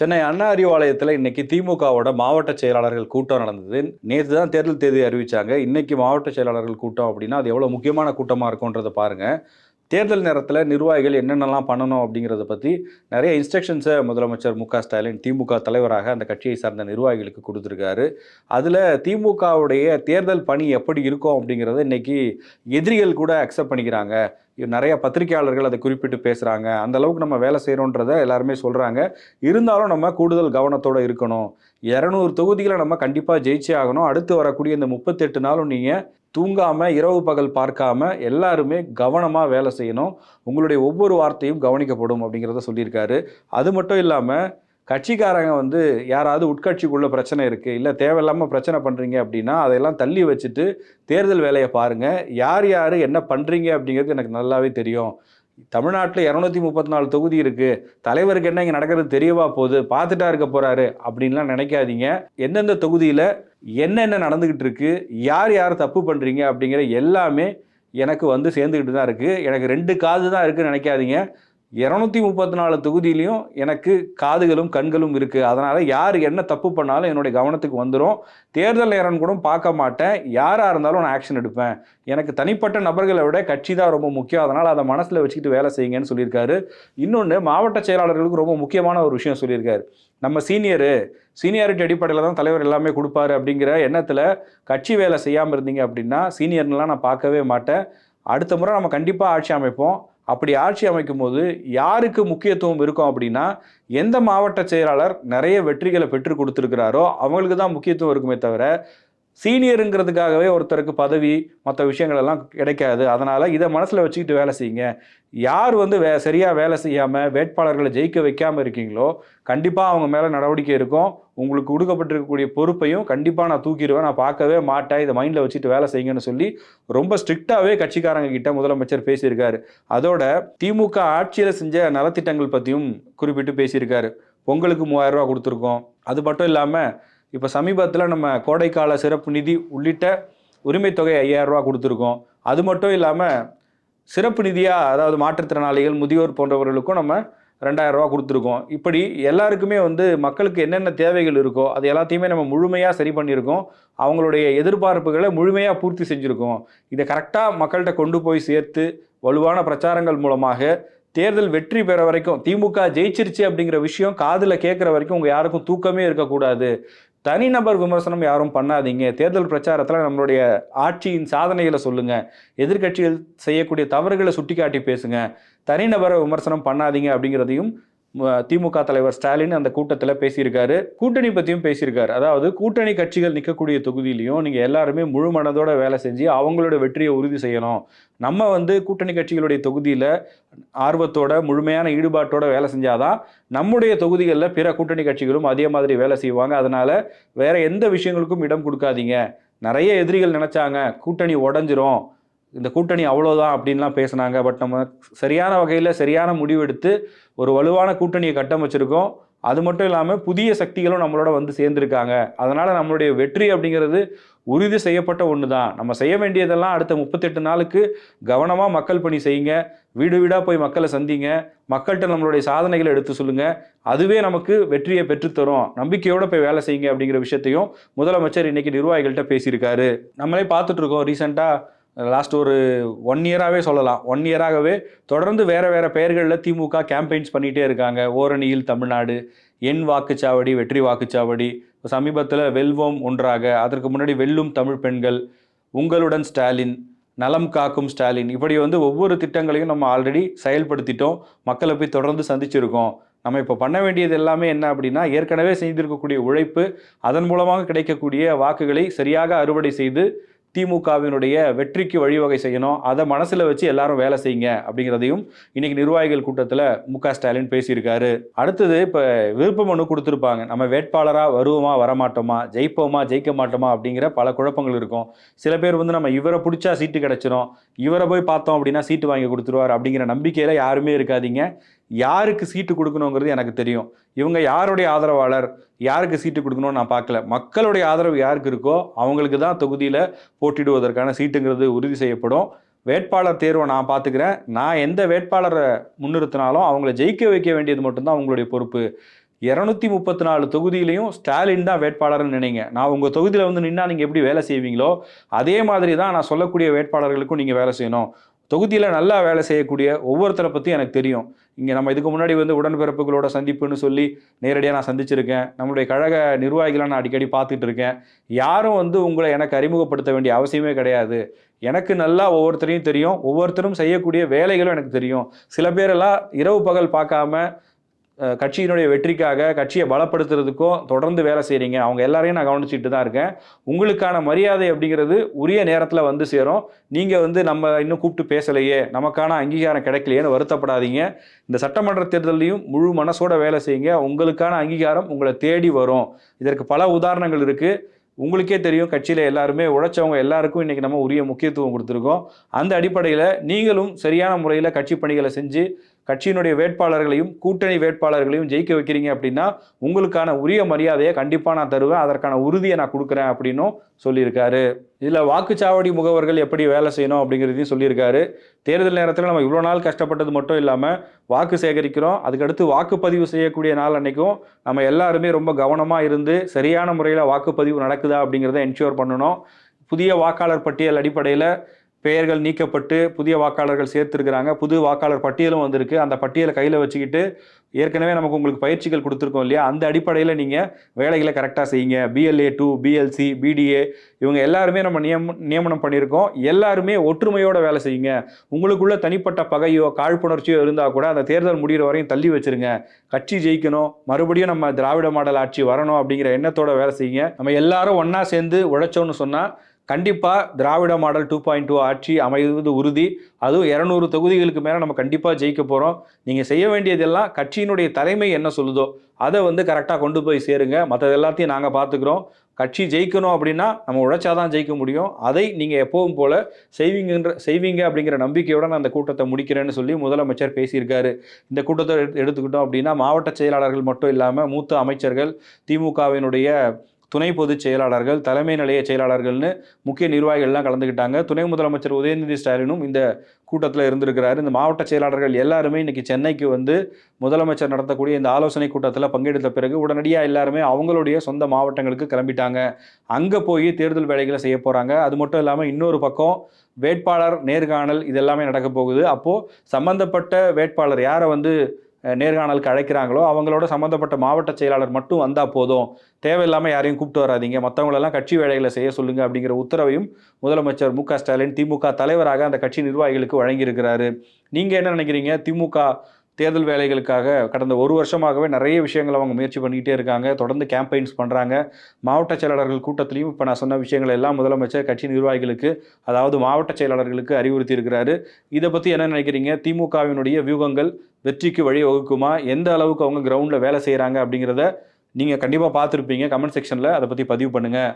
சென்னை அண்ணா அறிவாலயத்தில் இன்னைக்கு திமுகவோட மாவட்ட செயலாளர்கள் கூட்டம் நடந்தது. நேற்று தான் தேர்தல் தேதி அறிவிச்சாங்க. இன்னைக்கு மாவட்ட செயலாளர்கள் கூட்டம் அப்படின்னா அது எவ்வளோ முக்கியமான கூட்டமாக இருக்கும்ன்றதை பாருங்க. தேர்தல் நேரத்தில் நிர்வாகிகள் என்னென்னலாம் பண்ணணும் அப்படிங்கிறத பற்றி நிறைய இன்ஸ்ட்ரக்ஷன்ஸை முதலமைச்சர் மு.க. ஸ்டாலின் திமுக தலைவராக அந்த கட்சியை சார்ந்த நிர்வாகிகளுக்கு கொடுத்துருக்காரு. அதில் திமுகவுடைய தேர்தல் பணி எப்படி இருக்கும் அப்படிங்கிறத இன்னைக்கு எதிரிகள் கூட அக்செப்ட் பண்ணிக்கிறாங்க. நிறைய பத்திரிகையாளர்கள் அதை குறிப்பிட்டு பேசுகிறாங்க. அந்த அளவுக்கு நம்ம வேலை செய்கிறோன்றத எல்லாருமே சொல்கிறாங்க. இருந்தாலும் நம்ம கூடுதல் கவனத்தோடு இருக்கணும். 200 தொகுதிகளை நம்ம கண்டிப்பாக ஜெயிச்சே ஆகணும். அடுத்து வரக்கூடிய இந்த 38 நாளும் நீங்கள் தூங்காமல் இரவு பகல் பார்க்காம எல்லாருமே கவனமாக வேலை செய்யணும். உங்களுடைய ஒவ்வொரு வார்த்தையும் கவனிக்கப்படும் அப்படிங்கிறத சொல்லியிருக்காரு. அது மட்டும் இல்லாமல் கட்சிக்காரங்க யாராவது உட்கட்சிக்குள்ள பிரச்சனை இருக்குது, இல்லை தேவையில்லாமல் பிரச்சனை பண்ணுறீங்க அப்படின்னா அதையெல்லாம் தள்ளி வச்சுட்டு தேர்தல் வேலையை பாருங்கள். யார் யார் என்ன பண்ணுறீங்க அப்படிங்கிறது எனக்கு நல்லாவே தெரியும். தமிழ்நாட்டில் 234 தொகுதி இருக்குது. தலைவருக்கு என்ன இங்கே நடக்கிறது தெரியவா போகுது, பார்த்துட்டா இருக்க போகிறாரு அப்படின்லாம் நினைக்காதீங்க. எந்தெந்த தொகுதியில் என்னென்ன நடந்துக்கிட்டு இருக்கு, யார் யார் தப்பு பண்ணுறீங்க அப்படிங்கிற எல்லாமே எனக்கு சேர்ந்துக்கிட்டு தான் இருக்குது. எனக்கு 2 காது தான் இருக்குதுன்னு நினைக்காதீங்க. 234 தொகுதியிலையும் எனக்கு காதுகளும் கண்களும் இருக்குது. அதனால் யார் என்ன தப்பு பண்ணாலும் என்னுடைய கவனத்துக்கு வந்துடும். தேர்தல் நேரம் கூட பார்க்க மாட்டேன். யாராக இருந்தாலும் நான் ஆக்ஷன் எடுப்பேன். எனக்கு தனிப்பட்ட நபர்களை விட கட்சி தான் ரொம்ப முக்கியம். அதனால் அதை மனசில் வச்சுக்கிட்டு வேலை செய்யுங்கன்னு சொல்லியிருக்காரு. இன்னொன்று, மாவட்ட செயலாளர்களுக்கு ரொம்ப முக்கியமான ஒரு விஷயம் சொல்லியிருக்காரு. நம்ம சீனியாரிட்டி அடிப்படையில் தான் தலைவர் எல்லாமே கொடுப்பாரு அப்படிங்கிற எண்ணத்தில் கட்சி வேலை செய்யாமல் இருந்தீங்க அப்படின்னா சீனியர்லாம் நான் பார்க்கவே மாட்டேன். அடுத்த முறை நம்ம கண்டிப்பாக ஆட்சி அமைப்போம். அப்படி ஆட்சி அமைக்கும் போது யாருக்கு முக்கியத்துவம் இருக்கும் அப்படின்னா, எந்த மாவட்ட செயலாளர் நிறைய வெற்றிகளை பெற்று கொடுத்துருக்கிறாரோ அவங்களுக்கு தான் முக்கியத்துவம் இருக்குமே தவிர, சீனியருங்கிறதுக்காகவே ஒருத்தருக்கு பதவி மற்ற விஷயங்கள் எல்லாம் கிடைக்காது. அதனால் இதை மனசில் வச்சுக்கிட்டு வேலை செய்யுங்க. யார் சரியாக வேலை செய்யாமல் வேட்பாளர்களை ஜெயிக்க வைக்காமல் இருக்கீங்களோ கண்டிப்பாக அவங்க மேலே நடவடிக்கை இருக்கும். உங்களுக்கு கொடுக்கப்பட்டிருக்கக்கூடிய பொறுப்பையும் கண்டிப்பாக நான் தூக்கிடுவேன், நான் பார்க்கவே மாட்டேன், இதை மைண்டில் வச்சுட்டு வேலை செய்யுங்கன்னு சொல்லி ரொம்ப ஸ்ட்ரிக்டாகவே கட்சிக்காரங்க கிட்ட முதலமைச்சர் பேசியிருக்காரு. அதோட திமுக ஆட்சியில் செஞ்ச நலத்திட்டங்கள் பற்றியும் குறிப்பிட்டு பேசியிருக்காரு. பொங்கலுக்கு 3000 ரூபா கொடுத்துருக்கோம். அது மட்டும் இல்லாமல் இப்போ சமீபத்தில் நம்ம கோடைக்கால சிறப்பு நிதி உள்ளிட்ட உரிமை தொகை 5000 ரூபா கொடுத்துருக்கோம். அது மட்டும் இல்லாமல் சிறப்பு நிதியாக, அதாவது மாற்றுத்திறனாளிகள், முதியோர் போன்றவர்களுக்கும் நம்ம 2000 ரூபா கொடுத்துருக்கோம். இப்படி எல்லாருக்குமே மக்களுக்கு என்னென்ன தேவைகள் இருக்கோ அது எல்லாத்தையுமே நம்ம முழுமையாக சரி பண்ணியிருக்கோம். அவங்களுடைய எதிர்பார்ப்புகளை முழுமையாக பூர்த்தி செஞ்சுருக்கோம். இதை கரெக்டாக மக்கள்கிட்ட கொண்டு போய் சேர்த்து வலுவான பிரச்சாரங்கள் மூலமாக தேர்தல் வெற்றி பெற வரைக்கும், திமுக ஜெயிச்சிருச்சு அப்படிங்கிற விஷயம் காதில் கேட்குற வரைக்கும் உங்கள் யாருக்கும் தூக்கமே இருக்கக்கூடாது. தனிநபர் விமர்சனம் யாரும் பண்ணாதீங்க. தேர்தல் பிரச்சாரத்தில் நம்மளுடைய ஆட்சியின் சாதனைகளை சொல்லுங்கள். எதிர்கட்சிகள் செய்யக்கூடிய தவறுகளை சுட்டிக்காட்டி பேசுங்க. தனிநபரை விமர்சனம் பண்ணாதீங்க அப்படிங்கிறதையும் திமுக தலைவர் ஸ்டாலின் அந்த கூட்டத்தில் பேசியிருக்காரு. கூட்டணி பற்றியும் பேசியிருக்காரு. அதாவது கூட்டணி கட்சிகள் நிற்கக்கூடிய தொகுதியிலையும் நீங்கள் எல்லாருமே முழு மனதோட வேலை செஞ்சு அவங்களோட வெற்றியை உறுதி செய்யணும். நம்ம கூட்டணி கட்சிகளுடைய தொகுதியில் ஆர்வத்தோட முழுமையான ஈடுபாட்டோட வேலை செஞ்சாதான் நம்முடைய தொகுதிகளில் பிற கூட்டணி கட்சிகளும் அதே மாதிரி வேலை செய்வாங்க. அதனால வேற எந்த விஷயங்களுக்கும் இடம் கொடுக்காதீங்க. நிறைய எதிரிகள் நினைச்சாங்க கூட்டணி உடஞ்சிரும், இந்த கூட்டணி அவ்வளோதான் அப்படின்லாம் பேசுனாங்க. பட் நம்ம சரியான வகையில் சரியான முடிவெடுத்து ஒரு வலுவான கூட்டணியை கட்டமைச்சிருக்கோம். அது மட்டும் இல்லாமல் புதிய சக்திகளும் நம்மளோட சேர்ந்துருக்காங்க. அதனால் நம்மளுடைய வெற்றி அப்படிங்கிறது உறுதி செய்யப்பட்ட ஒன்று தான். நம்ம செய்ய வேண்டியதெல்லாம் அடுத்த 38 நாளுக்கு கவனமாக மக்கள் பணி செய்யுங்க. வீடு வீடாக போய் மக்களை சந்திங்க. மக்கள்கிட்ட நம்மளுடைய சாதனைகளை எடுத்து சொல்லுங்கள். அதுவே நமக்கு வெற்றியை பெற்றுத்தரும். நம்பிக்கையோடு போய் வேலை செய்யுங்க அப்படிங்கிற விஷயத்தையும் முதலமைச்சர் இன்னைக்கு நிர்வாகிகள்கிட்ட பேசியிருக்காரு. நம்மளே பார்த்துட்ருக்கோம். ரீசெண்டாக லாஸ்ட் ஒரு 1 இயராகவே சொல்லலாம். 1 இயராகவே தொடர்ந்து வேறு பெயர்களில் திமுக கேம்பெயின்ஸ் பண்ணிகிட்டே இருக்காங்க. ஓரணியில் தமிழ்நாடு, என் வாக்குச்சாவடி, வெற்றி வாக்குச்சாவடி, சமீபத்தில் வெல்வோம் ஒன்றாக, அதற்கு முன்னாடி வெல்லும் தமிழ் பெண்கள், உங்களுடன் ஸ்டாலின், நலம் காக்கும் ஸ்டாலின், இப்படி ஒவ்வொரு திட்டங்களையும் நம்ம ஆல்ரெடி செயல்படுத்திட்டோம். மக்களை போய் தொடர்ந்து சந்திச்சிருக்கோம். நம்ம இப்போ பண்ண வேண்டியது எல்லாமே என்ன அப்படின்னா, ஏற்கனவே செய்திருக்கக்கூடிய உழைப்பு, அதன் மூலமாக கிடைக்கக்கூடிய வாக்குகளை சரியாக அறுவடை செய்து திமுகவினுடைய வெற்றிக்கு வழிவகை செய்யணும். அதை மனசில் வச்சு எல்லாரும் வேலை செய்யுங்க அப்படிங்கிறதையும் இன்னைக்கு நிர்வாகிகள் கூட்டத்தில் மு.க. ஸ்டாலின் பேசியிருக்காரு. அடுத்தது, இப்போ விருப்ப மனு கொடுத்துருப்பாங்க. நம்ம வேட்பாளராக வருவோமா வரமாட்டோமா, ஜெயிப்போமா ஜெயிக்க மாட்டோமா அப்படிங்கிற பல குழப்பங்கள் இருக்கும். சில பேர் நம்ம இவரை பிடிச்சா சீட்டு கிடைச்சிரும், இவரை போய் பார்த்தோம் அப்படின்னா சீட்டு வாங்கி கொடுத்துருவார் அப்படிங்கிற நம்பிக்கையில் யாருமே இருக்காதீங்க. யாருக்கு சீட்டு கொடுக்கணுங்கிறது எனக்கு தெரியும். இவங்க யாருடைய ஆதரவாளர், யாருக்கு சீட்டு கொடுக்கணும்னு நான் பார்க்கல. மக்களுடைய ஆதரவு யாருக்கு இருக்கோ அவங்களுக்கு தான் தொகுதியில் போட்டியிடுவதற்கான சீட்டுங்கிறது உறுதி செய்யப்படும். வேட்பாளர் தேர்வை நான் பார்த்துக்கிறேன். நான் எந்த வேட்பாளரை முன்னிறுத்தினாலும் அவங்கள ஜெயிக்க வைக்க வேண்டியது மட்டும்தான் அவங்களுடைய பொறுப்பு. 234 தொகுதியிலையும் ஸ்டாலின் தான் வேட்பாளர்னு நினைங்க. நான் உங்க தொகுதியில வந்து நின்னா நீங்க எப்படி வேலை செய்வீங்களோ, அதே மாதிரி தான் நான் சொல்லக்கூடிய வேட்பாளர்களுக்கும் நீங்க வேலை செய்யணும். தொகுதியில நல்லா வேலை செய்யக்கூடிய ஒவ்வொருத்தர பத்தியும் எனக்கு தெரியும். இங்க நம்ம இதுக்கு முன்னாடி வந்து உடன்பிறப்புகளோட சந்திப்புன்னு சொல்லி நேரடியா நான் சந்திச்சிருக்கேன். நம்மளுடைய கழக நிர்வாகிகள நான் அடிக்கடி பார்த்துட்டு இருக்கேன். யாரும் வந்து உங்கள எனக்கு அறிமுகப்படுத்த வேண்டிய அவசியமே கிடையாது. எனக்கு நல்லா ஒவ்வொருத்தரையும் தெரியும். ஒவ்வொருத்தரும் செய்யக்கூடிய வேலைகளும் எனக்கு தெரியும். சில பேரெல்லாம் இரவு பகல் பார்க்காம கட்சியினுடைய வெற்றிக்காக, கட்சிய பலப்படுத்துறதுக்கும் தொடர்ந்து வேலை செய்றீங்க. அவங்க எல்லாரையும் நான் கவனிச்சுட்டு தான் இருக்கேன். உங்களுக்கான மரியாதை அப்படிங்கிறது உரிய நேரத்தில வந்து சேரும். நீங்க வந்து நம்ம இன்னும் கூப்பிட்டு பேசலையே, நமக்கான அங்கீகாரம் கிடைக்கலையேன்னு வருத்தப்படாதீங்க. இந்த சட்டமன்ற தேர்தல்லயும் முழு மனசோட வேலை செய்யுங்க. உங்களுக்கான அங்கீகாரம் உங்கள தேடி வரும். இதற்கு பல உதாரணங்கள் இருக்கு. உங்களுக்கே தெரியும் கட்சியில எல்லாருமே உழைச்சவங்க எல்லாருக்கும் இன்னைக்கு நம்ம உரிய முக்கியத்துவம் கொடுத்துருக்கோம். அந்த அடிப்படையில நீங்களும் சரியான முறையில கட்சி பணிகளை செஞ்சு கட்சியினுடைய வேட்பாளர்களையும் கூட்டணி வேட்பாளர்களையும் ஜெயிக்க வைக்கிறீங்க அப்படின்னா உங்களுக்கான உரிய மரியாதையை கண்டிப்பா நான் தருவேன். அதற்கான உறுதியை நான் கொடுக்குறேன் அப்படின்னும் சொல்லியிருக்காரு. இதுல வாக்குச்சாவடி முகவர்கள் எப்படி வேலை செய்யணும் அப்படிங்கிறதையும் சொல்லியிருக்காரு. தேர்தல் நேரத்தில் நம்ம இவ்வளோ நாள் கஷ்டப்பட்டது மட்டும் இல்லாமல் வாக்கு சேகரிக்கிறோம், அதுக்கடுத்து வாக்குப்பதிவு செய்யக்கூடிய நாள் அன்னைக்கும் நம்ம எல்லாருமே ரொம்ப கவனமாக இருந்து சரியான முறையில் வாக்குப்பதிவு நடக்குதா அப்படிங்கிறத என்ஷூர் பண்ணணும். புதிய வாக்காளர் பட்டியல் அடிப்படையில் பெயர்கள் நீக்கப்பட்டு புதிய வாக்காளர்கள் சேர்த்துருக்கிறாங்க. புது வாக்காளர் பட்டியலும் வந்திருக்கு. அந்த பட்டியலை கையில் வச்சுக்கிட்டு ஏற்கனவே நமக்கு உங்களுக்கு பயிற்சிகள் கொடுத்துருக்கோம் இல்லையா, அந்த அடிப்படையில் நீங்கள் வேலைகளை கரெக்டாக செய்யுங்க. BLA 2, BLC, BDA இவங்க எல்லாருமே நம்ம நியமனம் பண்ணியிருக்கோம். எல்லாருமே ஒற்றுமையோட வேலை செய்யுங்க. உங்களுக்குள்ள தனிப்பட்ட பகையோ காழ்ப்புணர்ச்சியோ இருந்தால் கூட அந்த தேர்தல் முடிகிற வரையும் தள்ளி வச்சிருங்க. கட்சி ஜெயிக்கணும், மறுபடியும் நம்ம திராவிட மாடல் ஆட்சி வரணும் அப்படிங்கிற எண்ணத்தோட வேலை செய்யுங்க. நம்ம எல்லாரும் ஒன்றா சேர்ந்து உழைச்சோன்னு சொன்னால் கண்டிப்பாக திராவிட மாடல் 2.2 ஆட்சி அமைவது உறுதி. அதுவும் 200 தொகுதிகளுக்கு மேலே நம்ம கண்டிப்பாக ஜெயிக்க போகிறோம். நீங்கள் செய்ய வேண்டியதெல்லாம் கட்சியினுடைய தலைமை என்ன சொல்லுதோ அதை வந்து கரெக்டாக கொண்டு போய் சேருங்க. மற்றது எல்லாத்தையும் நாங்கள் பார்த்துக்குறோம். கட்சி ஜெயிக்கணும் அப்படின்னா நம்ம உழைச்சாதான் ஜெயிக்க முடியும். அதை நீங்கள் எப்பவும் போல செய்வீங்க அப்படிங்கிற நம்பிக்கையோட நான் அந்த கூட்டத்தை முடிக்கிறேன்னு சொல்லி முதலமைச்சர் பேசியிருக்காரு. இந்த கூட்டத்தை எடுத்துக்கிட்டோம் அப்படின்னா மாவட்ட செயலாளர்கள் மட்டும் இல்லாமல் மூத்த அமைச்சர்கள், திமுகவினுடைய துணை பொதுச் செயலாளர்கள், தலைமை நிலைய செயலாளர்கள்னு முக்கிய நிர்வாகிகள்லாம் கலந்துக்கிட்டாங்க. துணை முதலமைச்சர் உதயநிதி ஸ்டாலினும் இந்த கூட்டத்தில் இருந்திருக்கிறாரு. இந்த மாவட்ட செயலாளர்கள் எல்லாருமே இன்னைக்கு சென்னைக்கு வந்து முதலமைச்சர் நடத்தக்கூடிய இந்த ஆலோசனை கூட்டத்தில் பங்கெடுத்த பிறகு உடனடியாக எல்லாருமே அவங்களுடைய சொந்த மாவட்டங்களுக்கு கிளம்பிட்டாங்க. அங்கே போய் தேர்தல் வேலைகளை செய்ய போகிறாங்க. அது மட்டும் இல்லாமல் இன்னொரு பக்கம் வேட்பாளர் நேர்காணல் இதெல்லாமே நடக்க போகுது. அப்போது சம்பந்தப்பட்ட வேட்பாளர் யாரை வந்து நேர்காணலுக்கு அழைக்கிறாங்களோ அவங்களோட சம்மந்தப்பட்ட மாவட்ட செயலாளர் மட்டும் வந்தால் போதும், தேவையில்லாமல் யாரையும் கூப்பிட்டு வராதிங்க, மற்றவங்களெல்லாம் கட்சி வேலைகளை செய்ய சொல்லுங்க அப்படிங்கிற உத்தரவையும் முதலமைச்சர் மு.க. ஸ்டாலின் திமுக தலைவராக அந்த கட்சி நிர்வாகிகளுக்கு வழங்கியிருக்கிறாரு. நீங்கள் என்ன நினைக்கிறீங்க? திமுக தேர்தல் வேலைகளுக்காக கடந்த ஒரு வருஷமாகவே நிறைய விஷயங்களை அவங்க முயற்சி பண்ணிக்கிட்டே இருக்காங்க. தொடர்ந்து கேம்பெயின்ஸ் பண்ணுறாங்க. மாவட்ட செயலாளர்கள் கூட்டத்திலையும் இப்போ நான் சொன்ன விஷயங்கள் எல்லாம் முதலமைச்சர் கட்சி நிர்வாகிகளுக்கு, அதாவது மாவட்ட செயலாளர்களுக்கு அறிவுறுத்தி இருக்கிறாரு. இதை பற்றி என்ன நினைக்கிறீங்க? திமுகவினுடைய வியூகங்கள் வெற்றிக்கு வழி வகுக்குமா? எந்த அளவுக்கு அவங்க கிரவுண்டில் வேலை செய்கிறாங்க அப்படிங்கிறத நீங்கள் கண்டிப்பாக பார்த்துருப்பீங்க. கமெண்ட் செக்ஷனில் அதை பற்றி பதிவு பண்ணுங்கள்.